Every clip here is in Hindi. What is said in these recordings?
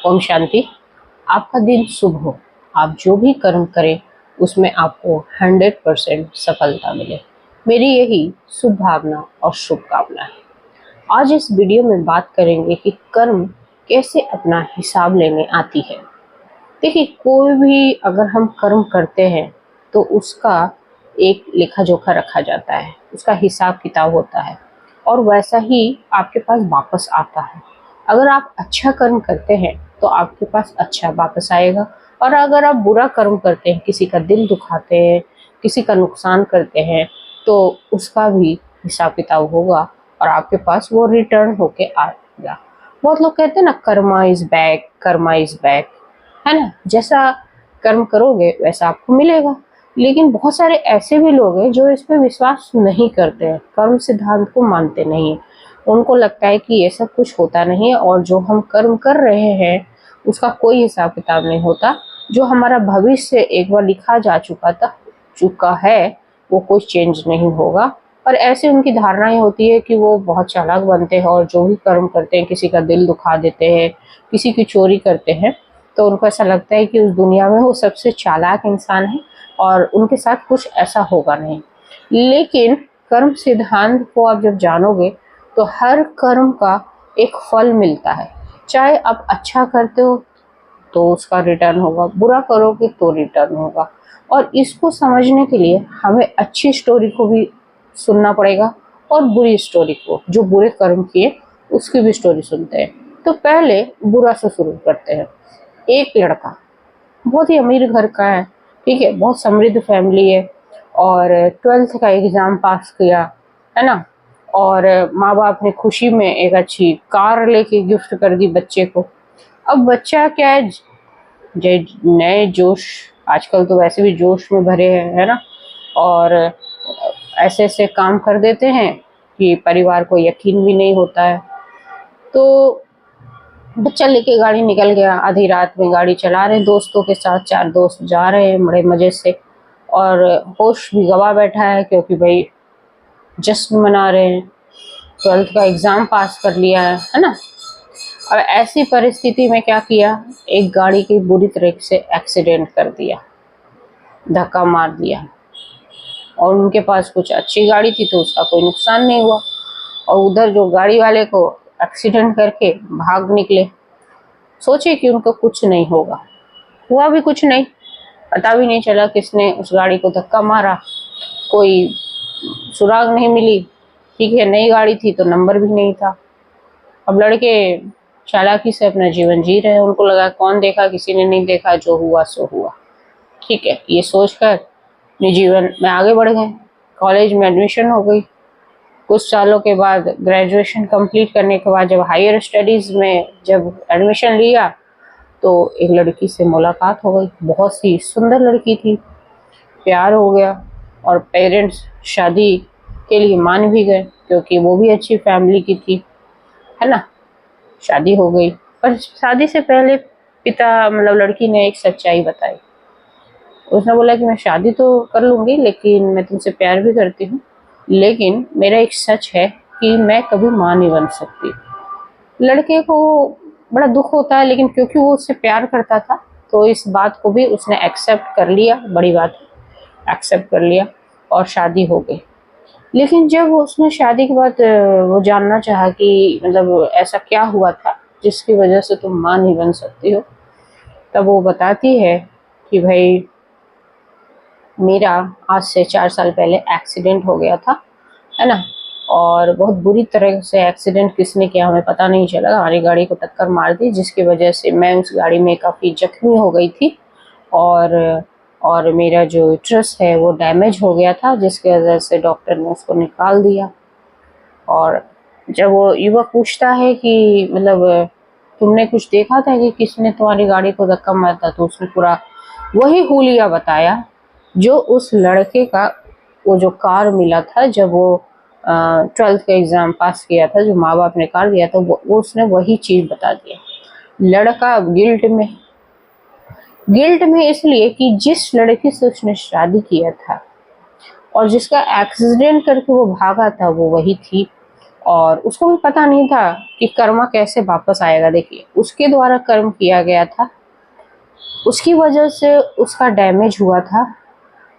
ओम शांति। आपका दिन शुभ हो। आप जो भी कर्म करें उसमें आपको 100% सफलता मिले, मेरी यही शुभ भावना और शुभकामना है। आज इस वीडियो में बात करेंगे कि कर्म कैसे अपना हिसाब लेने आती है। देखिए, कोई भी अगर हम कर्म करते हैं तो उसका एक लेखा जोखा रखा जाता है, उसका हिसाब किताब होता है और वैसा ही आपके पास वापस आता है। अगर आप अच्छा कर्म करते हैं तो आपके पास अच्छा वापस आएगा, और अगर आप बुरा कर्म करते हैं, किसी का दिल दुखाते हैं, किसी का नुकसान करते हैं, तो उसका भी हिसाब किताब होगा और आपके पास वो रिटर्न होके आएगा। बहुत लोग कहते हैं ना, Karma is back, Karma is back, है ना। जैसा कर्म करोगे वैसा आपको मिलेगा। लेकिन बहुत सारे ऐसे भी लोग हैं जो इस पे विश्वास नहीं करते हैं, कर्म सिद्धांत को मानते नहीं हैं। उनको लगता है कि ये सब कुछ होता नहीं है और जो हम कर्म कर रहे हैं उसका कोई हिसाब किताब नहीं होता। जो हमारा भविष्य एक बार लिखा जा चुका है वो कोई चेंज नहीं होगा। और ऐसे उनकी धारणाएं होती है कि वो बहुत चालाक बनते हैं और जो भी कर्म करते हैं, किसी का दिल दुखा देते हैं, किसी की चोरी करते हैं, तो उनको ऐसा लगता है कि उस दुनिया में वो सबसे चालाक इंसान है और उनके साथ कुछ ऐसा होगा नहीं। लेकिन कर्म सिद्धांत को आप जब जानोगे तो हर कर्म का एक फल मिलता है। चाहे आप अच्छा करते हो तो उसका रिटर्न होगा, बुरा करोगे तो रिटर्न होगा। और इसको समझने के लिए हमें अच्छी स्टोरी को भी सुनना पड़ेगा और बुरी स्टोरी को, जो बुरे कर्म किए उसकी भी स्टोरी सुनते हैं। तो पहले बुरा से शुरू करते हैं। एक लड़का बहुत ही अमीर घर का है, ठीक है, बहुत समृद्ध फैमिली है, और 12th का एग्ज़ाम पास किया, है ना। और माँ बाप ने खुशी में एक अच्छी कार लेके गिफ्ट कर दी बच्चे को। अब बच्चा क्या है, नए जोश, आजकल तो वैसे भी जोश में भरे हैं, है ना, और ऐसे ऐसे काम कर देते हैं कि परिवार को यकीन भी नहीं होता है। तो बच्चा लेके गाड़ी निकल गया, आधी रात में गाड़ी चला रहे दोस्तों के साथ, 4 दोस्त जा रहे हैं बड़े मजे से, और होश भी गवा बैठा है क्योंकि भाई जश्न मना रहे हैं, 12th का एग्ज़ाम पास कर लिया है ना। और ऐसी परिस्थिति में क्या किया, एक गाड़ी की बुरी तरह से एक्सीडेंट कर दिया, धक्का मार दिया। और उनके पास कुछ अच्छी गाड़ी थी तो उसका कोई नुकसान नहीं हुआ, और उधर जो गाड़ी वाले को एक्सीडेंट करके भाग निकले, सोचे कि उनको कुछ नहीं होगा, हुआ भी कुछ नहीं, पता भी नहीं चला किसने उस गाड़ी को धक्का मारा, कोई सुराग नहीं मिली, ठीक है, नई गाड़ी थी तो नंबर भी नहीं था। अब लड़के चालाकी से अपना जीवन जी रहे हैं, उनको लगा कौन देखा, किसी ने नहीं देखा, जो हुआ सो हुआ, ठीक है, ये सोचकर अपने जीवन में आगे बढ़ गए। कॉलेज में एडमिशन हो गई। कुछ सालों के बाद ग्रेजुएशन कंप्लीट करने के बाद जब हायर स्टडीज़ में जब एडमिशन लिया तो एक लड़की से मुलाकात हो गई, बहुत सी सुंदर लड़की थी, प्यार हो गया, और पेरेंट्स शादी के लिए मान भी गए क्योंकि वो भी अच्छी फैमिली की थी, है ना। शादी हो गई, पर शादी से पहले पिता मतलब लड़की ने एक सच्चाई बताई। उसने बोला कि मैं शादी तो कर लूँगी लेकिन मैं तुमसे प्यार भी करती हूँ, लेकिन मेरा एक सच है कि मैं कभी माँ नहीं बन सकती। लड़के को बड़ा दुख होता है, लेकिन क्योंकि वो उससे प्यार करता था तो इस बात को भी उसने एक्सेप्ट कर लिया, बड़ी बात है, एक्सेप्ट कर लिया और शादी हो गई। लेकिन जब उसने शादी के बाद वो जानना चाहा कि मतलब ऐसा क्या हुआ था जिसकी वजह से तुम माँ नहीं बन सकती हो, तब वो बताती है कि भाई मेरा आज से 4 साल पहले एक्सीडेंट हो गया था, है ना। और बहुत बुरी तरह से एक्सीडेंट किसने किया हमें पता नहीं चला, हमारी गाड़ी को टक्कर मार दी जिसकी वजह से मैं उस गाड़ी में काफ़ी जख्मी हो गई थी, और मेरा जो यूट्रस है वो डैमेज हो गया था जिसकी वजह से डॉक्टर ने उसको निकाल दिया। और जब वो युवक पूछता है कि मतलब तुमने कुछ देखा था कि किसने तुम्हारी गाड़ी को धक्का मारा था, तो उसने पूरा वही हुलिया बताया जो उस लड़के का वो जो कार मिला था जब वो 12th का एग्ज़ाम पास किया था, जो माँ बाप ने कार दिया था, वो उसने वही चीज़ बता दिया। लड़का गिल्ट में इसलिए कि जिस लड़की से उसने शादी किया था और जिसका एक्सीडेंट करके वो भागा था वो वही थी, और उसको भी पता नहीं था कि कर्मा कैसे वापस आएगा। देखिए, उसके द्वारा कर्म किया गया था, उसकी वजह से उसका डैमेज हुआ था,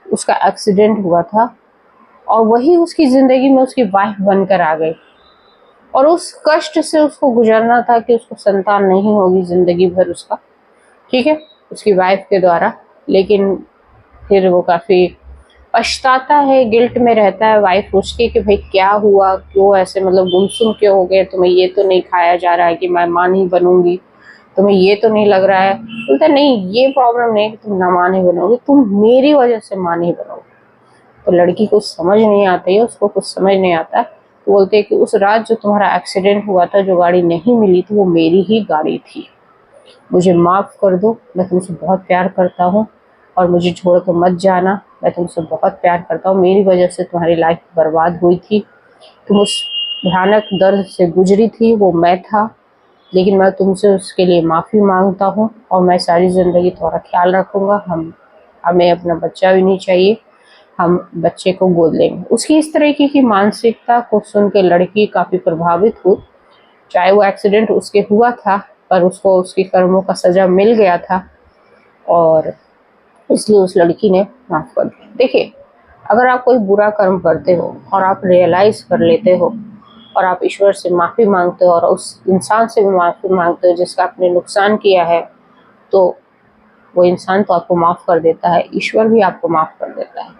उसका एक्सीडेंट हुआ था, और वही उसकी ज़िंदगी में उसकी वाइफ बनकर आ गई। और उस कष्ट से उसको गुजरना था कि उसको संतान नहीं होगी ज़िंदगी भर उसका, ठीक है, उसकी वाइफ के द्वारा। लेकिन फिर वो काफ़ी पछताता है, गिल्ट में रहता है वाइफ उसकी कि भाई क्या हुआ, क्यों ऐसे मतलब गुमसुम क्यों हो गए, तुम्हें ये तो नहीं खाया जा रहा है कि मैं माँ नहीं बनूंगी, तुम्हें ये तो नहीं लग रहा है। बोलता है नहीं, ये प्रॉब्लम नहीं है कि तुम ना माँ नहीं बनोगे, तुम मेरी वजह से माँ नहीं बनोगे। तो लड़की को समझ नहीं आती है, उसको कुछ समझ नहीं आता। तो बोलते हैं कि उस रात जो तुम्हारा एक्सीडेंट हुआ था, जो गाड़ी नहीं मिली थी, वो मेरी ही गाड़ी थी, मुझे माफ़ कर दो, मैं तुमसे बहुत प्यार करता हूँ और मुझे छोड़ कर मत जाना, मैं तुमसे बहुत प्यार करता हूँ, मेरी वजह से तुम्हारी लाइफ बर्बाद हुई थी, तुम उस भयानक दर्द से गुजरी थी, वो मैं था, लेकिन मैं तुमसे उसके लिए माफ़ी मांगता हूँ और मैं सारी ज़िंदगी तुम्हारा ख्याल रखूँगा। हमें अपना बच्चा भी नहीं चाहिए, हम बच्चे को गोद लेंगे। उसकी इस तरीके की मानसिकता को सुन के लड़की काफ़ी प्रभावित हुई। चाहे वो एक्सीडेंट उसके हुआ था, पर उसको उसके कर्मों का सज़ा मिल गया था और इसलिए उस लड़की ने माफ़ कर दिया। देखिए, अगर आप कोई बुरा कर्म करते हो और आप रियलाइज़ कर लेते हो और आप ईश्वर से माफ़ी मांगते हो और उस इंसान से भी माफ़ी मांगते हो जिसका आपने नुकसान किया है, तो वो इंसान तो आपको माफ़ कर देता है, ईश्वर भी आपको माफ़ कर देता है।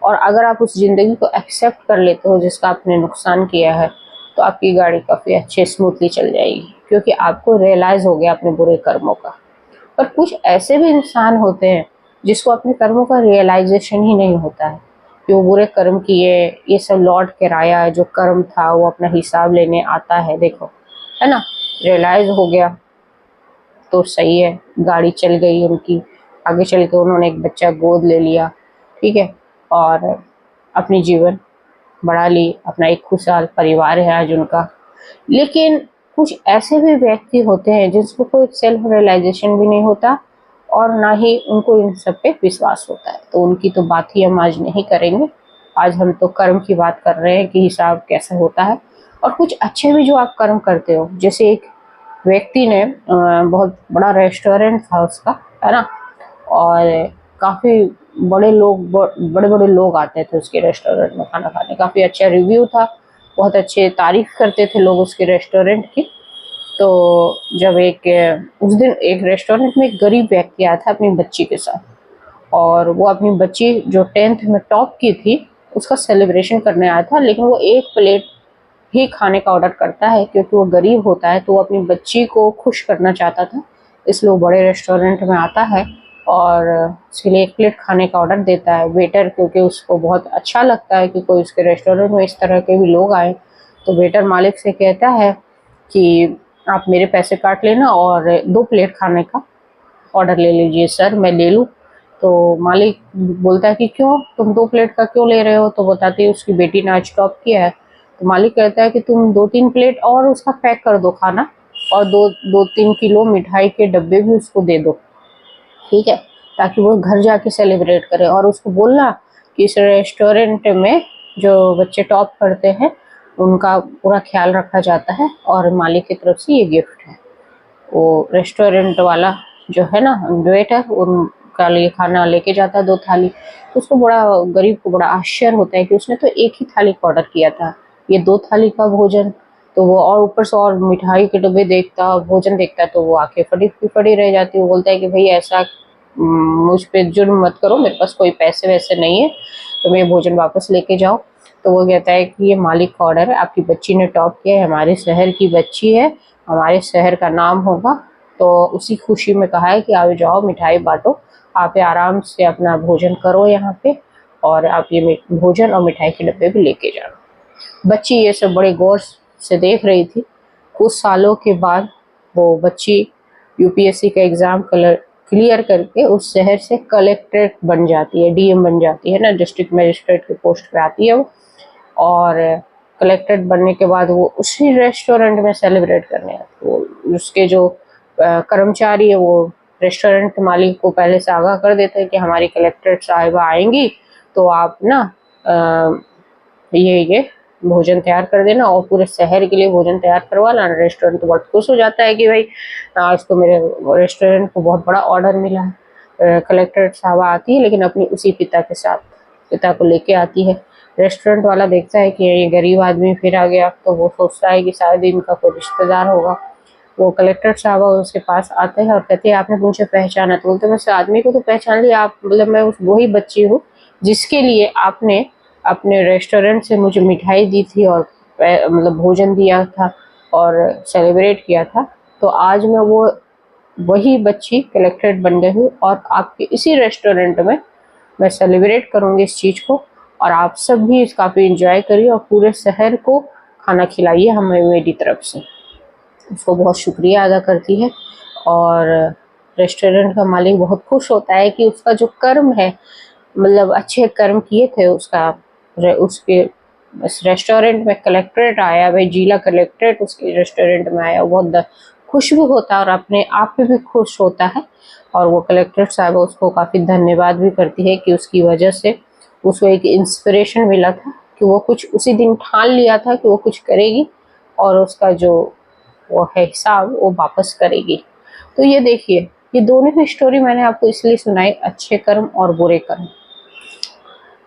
और अगर आप उस ज़िंदगी को एक्सेप्ट कर लेते हो जिसका आपने नुकसान किया है, तो आपकी गाड़ी काफ़ी अच्छे स्मूथली चल जाएगी, क्योंकि आपको रियलाइज़ हो गया अपने बुरे कर्मों का। पर कुछ ऐसे भी इंसान होते हैं जिसको अपने कर्मों का रियलाइजेशन ही नहीं होता है कि वो बुरे कर्म किए, ये सब लौट कर आया, जो कर्म था वो अपना हिसाब लेने आता है। देखो, है ना, रियलाइज हो गया तो सही है, गाड़ी चल गई उनकी, आगे चल के उन्होंने एक बच्चा गोद ले लिया, ठीक है, और अपनी जीवन बढ़ा ली, अपना एक खुशहाल परिवार है आज उनका। लेकिन कुछ ऐसे भी व्यक्ति होते हैं जिनको कोई सेल्फ रियलाइजेशन भी नहीं होता और ना ही उनको इन सब पे विश्वास होता है, तो उनकी तो बात ही हम आज नहीं करेंगे। आज हम तो कर्म की बात कर रहे हैं कि हिसाब कैसा होता है। और कुछ अच्छे भी जो आप कर्म करते हो, जैसे एक व्यक्ति ने बहुत बड़ा रेस्टोरेंट था उसका, है ना, और काफ़ी बड़े बड़े लोग आते थे उसके रेस्टोरेंट में खाना खाने, काफ़ी अच्छा रिव्यू था, बहुत अच्छे तारीफ करते थे लोग उसके रेस्टोरेंट की। तो जब उस दिन एक रेस्टोरेंट में एक गरीब व्यक्ति आया था अपनी बच्ची के साथ, और वो अपनी बच्ची जो 10th में टॉप की थी उसका सेलिब्रेशन करने आया था, लेकिन वो एक प्लेट ही खाने का ऑर्डर करता है क्योंकि वो गरीब होता है, तो वो अपनी बच्ची को खुश करना चाहता था, इसलिए वो बड़े रेस्टोरेंट में आता है और उसके लिए एक प्लेट खाने का ऑर्डर देता है। वेटर, क्योंकि उसको बहुत अच्छा लगता है कि कोई उसके रेस्टोरेंट में इस तरह के भी लोग आए, तो वेटर मालिक से कहता है कि आप मेरे पैसे काट लेना और 2 प्लेट खाने का ऑर्डर ले लीजिए। सर, मैं ले लूँ? तो मालिक बोलता है कि क्यों, तुम 2 प्लेट का क्यों ले रहे हो? तो बताती है उसकी बेटी ने आज टॉप किया है। तो मालिक कहता है कि तुम 2-3 प्लेट और उसका पैक कर दो खाना, और 2-3 किलो मिठाई के डब्बे भी उसको दे दो, ठीक है, ताकि वो घर जाके सेलिब्रेट करे। और उसको बोलना कि इस रेस्टोरेंट में जो बच्चे टॉप करते हैं उनका पूरा ख्याल रखा जाता है और मालिक की तरफ से ये गिफ्ट है। वो रेस्टोरेंट वाला जो है ना, वेटर, उनका लिए खाना लेके जाता है 2 थाली। तो उसको बड़ा, गरीब को बड़ा आश्चर्य होता है कि उसने तो एक ही थाली का ऑर्डर किया था, ये 2 थाली का भोजन। तो वो और ऊपर से और मिठाई के डब्बे देखता, भोजन देखता है, तो वो आंखें फटी फटी रह जाती है। वो बोलता है कि भाई ऐसा मुझ पे जुर्म मत करो, मेरे पास कोई पैसे वैसे नहीं है, तो मैं भोजन वापस लेके जाओ। तो वो कहता है कि ये मालिक का ऑर्डर है, आपकी बच्ची ने टॉप किया है, हमारे शहर की बच्ची है, हमारे शहर का नाम होगा, तो उसी खुशी में कहा है कि आओ जाओ मिठाई बांटो, आप आराम से अपना भोजन करो यहाँ पे, और आप ये भोजन और मिठाई के डब्बे भी लेके जाना। बच्ची ये सब बड़े गौर से देख रही थी। कुछ सालों के बाद वो बच्ची यूपीएससी का एग्ज़ाम क्लियर करके उस शहर से कलेक्ट्रेट बन जाती है, डीएम बन जाती है ना, डिस्ट्रिक्ट मजिस्ट्रेट के पोस्ट पे आती है वो। और कलेक्टेड बनने के बाद वो उसी रेस्टोरेंट में सेलिब्रेट करने आती है। वो उसके जो कर्मचारी है वो रेस्टोरेंट के मालिक को पहले से आगाह कर देते हैं कि हमारी कलेक्टेड साहिबा आएंगी, तो आप ना ये भोजन तैयार कर देना और पूरे शहर के लिए भोजन तैयार करवा लाना। रेस्टोरेंट तो बहुत खुश हो जाता है कि भाई आज तो मेरे रेस्टोरेंट को बहुत बड़ा ऑर्डर मिला है। कलेक्टर साहब आती है लेकिन अपनी उसी पिता के साथ, पिता को लेके आती है। रेस्टोरेंट वाला देखता है कि ये गरीब आदमी फिर आ गया, तो वो सोचता है कि शायद इनका कोई रिश्तेदार होगा। वो कलेक्टर साहब उसके पास आते हैं और कहते हैं आपने मुझे पहचाना? तो बोलते मैं उस आदमी को तो पहचान लिया, आप मतलब मैं वही बच्ची हूँ जिसके लिए आपने अपने रेस्टोरेंट से मुझे मिठाई दी थी और मतलब भोजन दिया था और सेलिब्रेट किया था। तो आज मैं वो वही बच्ची कलेक्टेड बन गई हूँ और आपके इसी रेस्टोरेंट में मैं सेलिब्रेट करूँगी इस चीज़ को, और आप सब भी इस काफ़ी इंजॉय करिए और पूरे शहर को खाना खिलाइए हमें मेरी तरफ से। उसको बहुत शुक्रिया अदा करती है और रेस्टोरेंट का मालिक बहुत खुश होता है कि उसका जो कर्म है, मतलब अच्छे कर्म किए थे उसके इस रेस्टोरेंट में कलेक्ट्रेट आया, भाई जिला कलेक्ट्रेट उसके रेस्टोरेंट में आया। बहुत खुश भी होता है और अपने आप पे भी खुश होता है। और वो कलेक्ट्रेट साहब उसको काफ़ी धन्यवाद भी करती है कि उसकी वजह से उसको एक इंस्पिरेशन मिला था कि वो कुछ उसी दिन ठान लिया था कि वो कुछ करेगी और उसका जो वो है हिसाब वो वापस करेगी। तो ये देखिए, ये दोनों ही स्टोरी मैंने आपको इसलिए सुनाई, अच्छे कर्म और बुरे कर्म।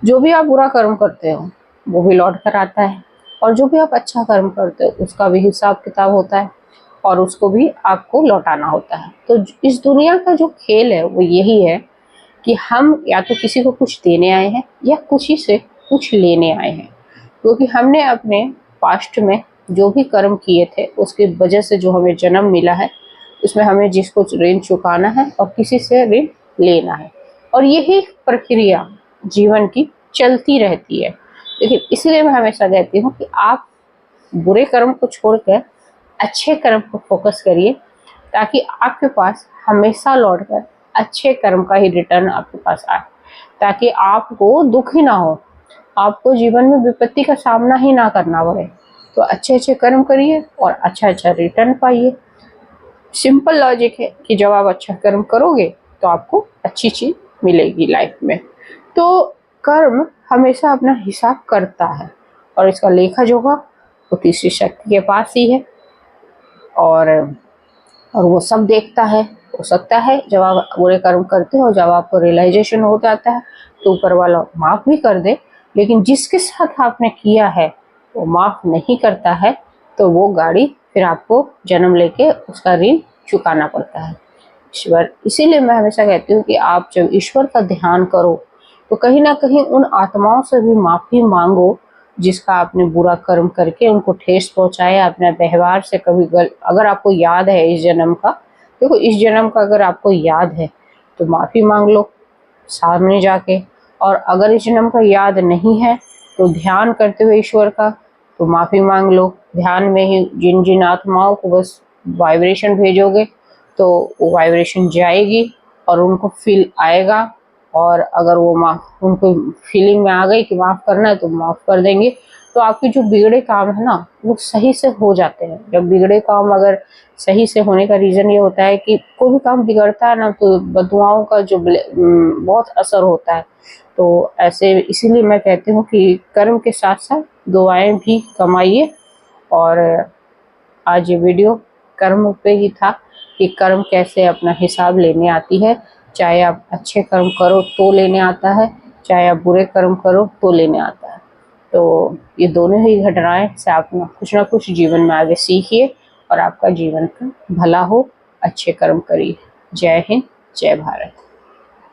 जो भी आप बुरा कर्म करते हो वो भी लौट कर आता है, और जो भी आप अच्छा कर्म करते हो उसका भी हिसाब किताब होता है और उसको भी आपको लौटाना होता है। तो इस दुनिया का जो खेल है वो यही है कि हम या तो किसी को कुछ देने आए हैं या किसी से कुछ लेने आए हैं, क्योंकि हमने अपने पास्ट में जो भी कर्म किए थे उसकी वजह से जो हमें जन्म मिला है उसमें हमें जिसको ऋण चुकाना है और किसी से ऋण लेना है, और यही प्रक्रिया जीवन की चलती रहती है। लेकिन इसलिए मैं हमेशा कहती हूँ कि आप बुरे कर्म को छोड़कर अच्छे कर्म को फोकस करिए, ताकि आपके पास हमेशा लौटकर अच्छे कर्म का ही रिटर्न आपके पास आए, ताकि आपको दुख ही ना हो, आपको जीवन में विपत्ति का सामना ही ना करना पड़े। तो अच्छे अच्छे कर्म करिए और अच्छा अच्छा रिटर्न पाइए। सिंपल लॉजिक है कि जब आप अच्छा कर्म करोगे तो आपको अच्छी चीज मिलेगी लाइफ में। तो कर्म हमेशा अपना हिसाब करता है और इसका लेखा जोखा वो तीसरी शक्ति के पास ही है, और वो सब देखता है। हो सकता है जब आप बुरे कर्म करते हो, जब आपको रियलाइजेशन हो जाता है तो ऊपर वाला माफ भी कर दे, लेकिन जिसके साथ आपने किया है वो माफ नहीं करता है, तो वो गाड़ी फिर आपको जन्म लेके उसका ऋण चुकाना पड़ता है। ईश्वर, इसीलिए मैं हमेशा कहती हूँ कि आप जब ईश्वर का ध्यान करो तो कहीं ना कहीं उन आत्माओं से भी माफी मांगो जिसका आपने बुरा कर्म करके उनको ठेस पहुंचाया अपने व्यवहार से। कभी अगर आपको याद है इस जन्म का, देखो इस जन्म का अगर आपको याद है तो माफी मांग लो सामने जाके, और अगर इस जन्म का याद नहीं है तो ध्यान करते हुए ईश्वर का तो माफी मांग लो। ध्यान में ही जिन जिन आत्माओं को बस वाइब्रेशन भेजोगे तो वो वाइब्रेशन जाएगी और उनको फील आएगा, और अगर वो उनको फीलिंग में आ गई कि माफ़ करना है तो माफ़ कर देंगे। तो आपके जो बिगड़े काम है ना वो सही से हो जाते हैं। जब बिगड़े काम अगर सही से होने का रीज़न ये होता है कि कोई भी काम बिगड़ता है ना तो बदुआओं का जो बहुत असर होता है। तो ऐसे इसीलिए मैं कहती हूँ कि कर्म के साथ साथ दुआएं भी कमाइए। और आज ये वीडियो कर्म पे ही था कि कर्म कैसे अपना हिसाब लेने आती है। चाहे आप अच्छे कर्म करो तो लेने आता है, चाहे आप बुरे कर्म करो तो लेने आता है। तो ये दोनों ही घटनाएं से आप कुछ ना कुछ जीवन में आगे सीखिए और आपका जीवन का भला हो। अच्छे कर्म करिए। जय हिंद, जय भारत।